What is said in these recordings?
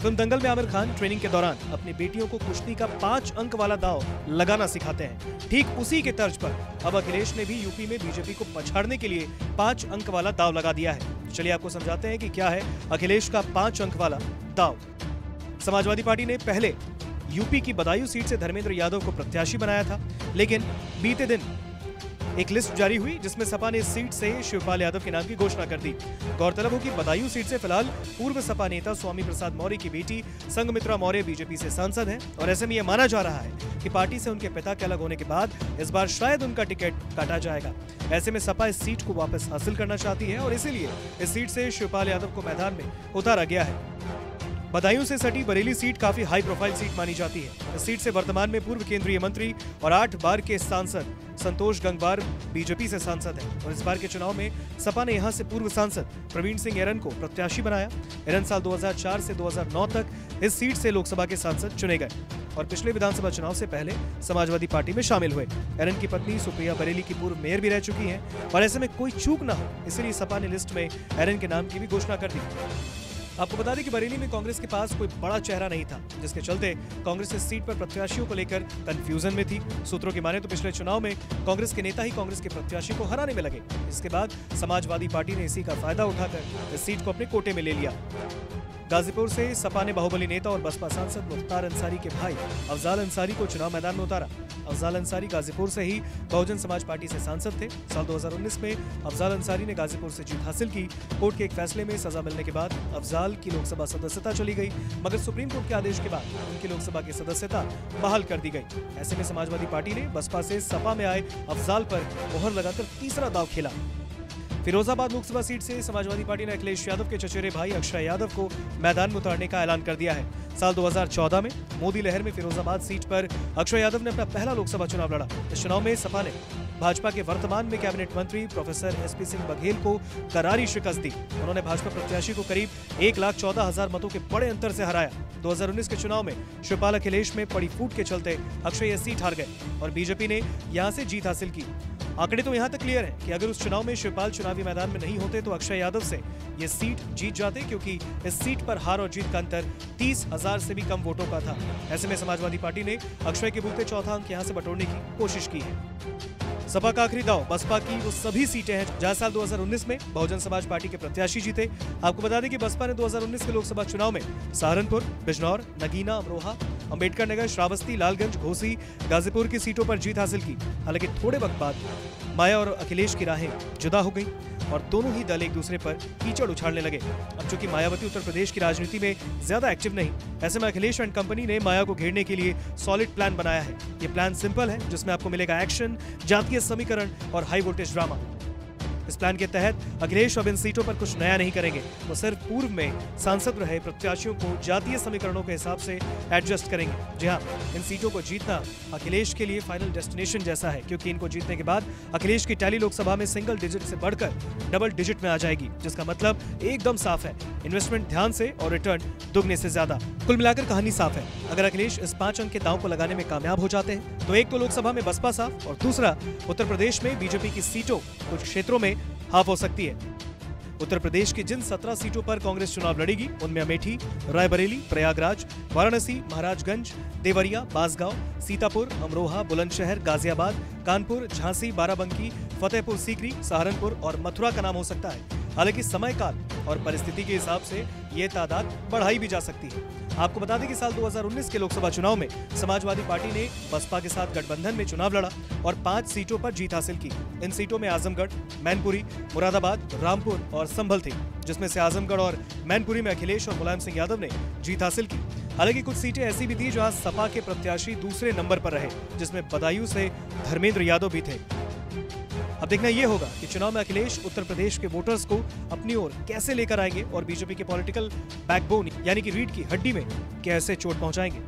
Film दंगल में Aamir Khan training के दौरान अपनी बेटियों को कुश्ती का 5 अंक वाला दांव लगाना सिखाते हैं। ठीक उसी के तर्ज पर अब अखिलेश ने भी यूपी में बीजेपी को पछाड़ने के लिए 5 अंक वाला दांव लगा दिया है। चलिए आपको समझाते हैं कि क्या है अखिलेश का 5 अंक वाला दांव। समाजवादी पार्टी ने पहले यूपी की बदायूं सीट से धर्मेंद्र यादव को प्रत्याशी बनाया था, लेकिन बीते दिन एक लिस्ट जारी हुई जिसमें सपा ने इस सीट से शिवपाल यादव के नाम की घोषणा कर दी। गौरतलब हो कि बदायूं सीट से फिलहाल पूर्व सपा नेता स्वामी प्रसाद मौर्य की बेटी संघमित्रा मौर्य बीजेपी से सांसद हैं और ऐसे में यह माना जा रहा है कि पार्टी से उनके पिता के अलग होने के बाद इस बार शायद उनका टिकट काटा जाएगा। ऐसे में सपा इस सीट को वापस हासिल करना चाहती है और इसीलिए इस सीट से शिवपाल यादव को मैदान में उतारा गया है। बदायूं से सटी बरेली सीट काफी हाई प्रोफाइल सीट मानी जाती है। इस सीट से वर्तमान में पूर्व केंद्रीय मंत्री और 8 बार के सांसद संतोष गंगवार बीजेपी से सांसद हैं और इस बार के चुनाव में सपा ने यहां से पूर्व सांसद प्रवीण सिंह एरन को प्रत्याशी बनाया। एरन साल 2004 से 2009 तक इस सीट से लोकसभा के सांसद चुने गए और पिछले विधानसभा चुनाव से पहले समाजवादी पार्टी में शामिल हुए। एरन की पत्नी सुप्रिया बरेली की पूर्व मेयर भी रह चुकी हैं और ऐसे में कोई चूक न हो इसलिए सपा ने लिस्ट में एरन के नाम की भी घोषणा कर दी। आपको बता दें कि बरेली में कांग्रेस के पास कोई बड़ा चेहरा नहीं था, जिसके चलते कांग्रेस इस सीट पर प्रत्याशियों को लेकर कंफ्यूजन में थी। सूत्रों की माने तो पिछले चुनाव में कांग्रेस के नेता ही कांग्रेस के प्रत्याशी को हराने में लगे। इसके बाद समाजवादी पार्टी ने इसी का फायदा उठाकर इस सीट को अपने कोटे में ले लिया। गाजीपुर से सपा ने बाहुबली नेता और बसपा सांसद मुख्तार अंसारी के भाई अफजाल अंसारी को चुनाव मैदान में उतारा। अफजाल अंसारी गाजीपुर से ही बहुजन समाज पार्टी से सांसद थे। साल 2019 में अफजाल अंसारी ने गाजीपुर से जीत हासिल की। कोर्ट के एक फैसले में सजा मिलने के बाद अफजाल की लोकसभा सदस्यता चली गई, मगर सुप्रीम कोर्ट के आदेश के बाद उनकी लोकसभा की सदस्यता बहाल कर दी गई। ऐसे में समाजवादी पार्टी ने बसपा से सपा में आए अफजाल पर मोहर लगाकर तीसरा दांव खेला। फिरोजाबाद लोकसभा सीट से समाजवादी पार्टी ने अखिलेश यादव के चचेरे भाई अक्षय यादव को मैदान में उतारने का ऐलान कर दिया है। साल 2014 में मोदी लहर में फिरोजाबाद सीट पर अक्षय यादव ने अपना पहला लोकसभा चुनाव लड़ा। इस चुनाव में सपा ने भाजपा के वर्तमान में कैबिनेट मंत्री प्रोफेसर SP सिंह बघेल को करारी शिकस्त दी। उन्होंने भाजपा प्रत्याशी को करीब 1,14,000 मतों के बड़े अंतर से हराया। 2019 के चुनाव में शिवपाल अखिलेश में पड़ी फूट के चलते अक्षय यह सीट हार गए और बीजेपी ने यहां से जीत हासिल की। आंकड़े तो यहां तक क्लियर है कि अगर उस चुनाव में शिवपाल चुनावी मैदान में नहीं होते तो अक्षय यादव से ये सीट जीत जाते, क्योंकि इस सीट पर हार और जीत का अंतर 30,000 से भी कम वोटों का था। ऐसे में समाजवादी पार्टी ने अक्षय के बूते चौथा अंक यहां से बटोरने की कोशिश की है। सपा का आखिरी दांव बसपा की वो सभी सीटें हैं जहां साल 2019 में बहुजन समाज पार्टी के प्रत्याशी जीते। आपको बता दें कि बसपा ने 2019 के लोकसभा चुनाव में सहारनपुर, बिजनौर, नगीना, अमरोहा, अंबेडकर नगर, श्रावस्ती, लालगंज, घोसी, गाजीपुर की सीटों पर जीत हासिल की। हालांकि थोड़े वक्त बाद माया और अखिलेश की राहें जुदा हो गई और दोनों ही दल एक दूसरे पर कीचड़ उछालने लगे। अब चूंकि मायावती उत्तर प्रदेश की राजनीति में ज्यादा एक्टिव नहीं, ऐसे में अखिलेश एंड कंपनी ने माया को घेरने के लिए सॉलिड प्लान बनाया है। ये प्लान सिंपल है, जिसमें आपको मिलेगा एक्शन, जातीय समीकरण और हाई वोल्टेज ड्रामा। इस प्लान के तहत अखिलेश अब इन सीटों पर कुछ नया नहीं करेंगे, वो सिर्फ पूर्व में सांसद रहे प्रत्याशियों को जातीय समीकरणों के हिसाब से एडजस्ट करेंगे। जी हाँ, इन सीटों को जीतना अखिलेश के लिए फाइनल डेस्टिनेशन जैसा है, क्योंकि इनको जीतने के बाद अखिलेश की टैली लोकसभा में सिंगल डिजिट से बढ़कर डबल डिजिट में आ जाएगी, जिसका मतलब एकदम साफ है, इन्वेस्टमेंट ध्यान से और रिटर्न दुगने से ज्यादा। कुल मिलाकर कहानी साफ है। अगर अखिलेश इस 5 अंक के दांव को लगाने में कामयाब हो जाते हैं तो एक तो लोकसभा में बसपा साफ और दूसरा उत्तर प्रदेश में बीजेपी की सीटों कुछ क्षेत्रों में हाफ हो सकती है। उत्तर प्रदेश की जिन 17 सीटों पर कांग्रेस चुनाव लड़ेगी उनमें अमेठी, रायबरेली, प्रयागराज, वाराणसी, महाराजगंज, देवरिया, बांसगांव, सीतापुर, अमरोहा, बुलंदशहर, गाजियाबाद, कानपुर, झांसी, बाराबंकी, फतेहपुर सीकरी, सहारनपुर और मथुरा का नाम हो सकता है। हालांकि समय काल और परिस्थिति के हिसाब से ये तादाद बढ़ाई भी जा सकती है। आपको बता दें कि साल 2019 के लोकसभा चुनाव में समाजवादी पार्टी ने बसपा के साथ गठबंधन में चुनाव लड़ा और 5 सीटों पर जीत हासिल की। इन सीटों में आजमगढ़, मैनपुरी, मुरादाबाद, रामपुर और संभल थी, जिसमें से आजमगढ़ और मैनपुरी में अखिलेश और मुलायम सिंह यादव ने जीत हासिल की। हालांकि कुछ सीटें ऐसी भी थी जहां सपा के प्रत्याशी दूसरे नंबर पर रहे, जिसमें बदायूं से धर्मेंद्र यादव भी थे। अब देखना यह होगा कि चुनाव में अखिलेश उत्तर प्रदेश के वोटर्स को अपनी ओर कैसे लेकर आएंगे और बीजेपी के पॉलिटिकल बैकबोन यानी कि रीढ़ की हड्डी में कैसे चोट पहुंचाएंगे।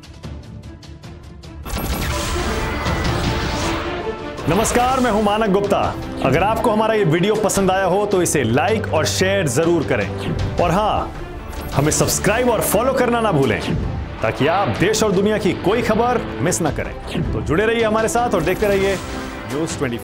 नमस्कार, मैं हूं मानक गुप्ता। अगर आपको हमारा ये वीडियो पसंद आया हो तो इसे लाइक और शेयर जरूर करें और हाँ, हमें सब्सक्राइब और फॉलो करना ना भूलें ताकि आप देश और दुनिया की कोई खबर मिस ना करें। तो जुड़े रहिए हमारे साथ और देखते रहिए न्यूज़ 24।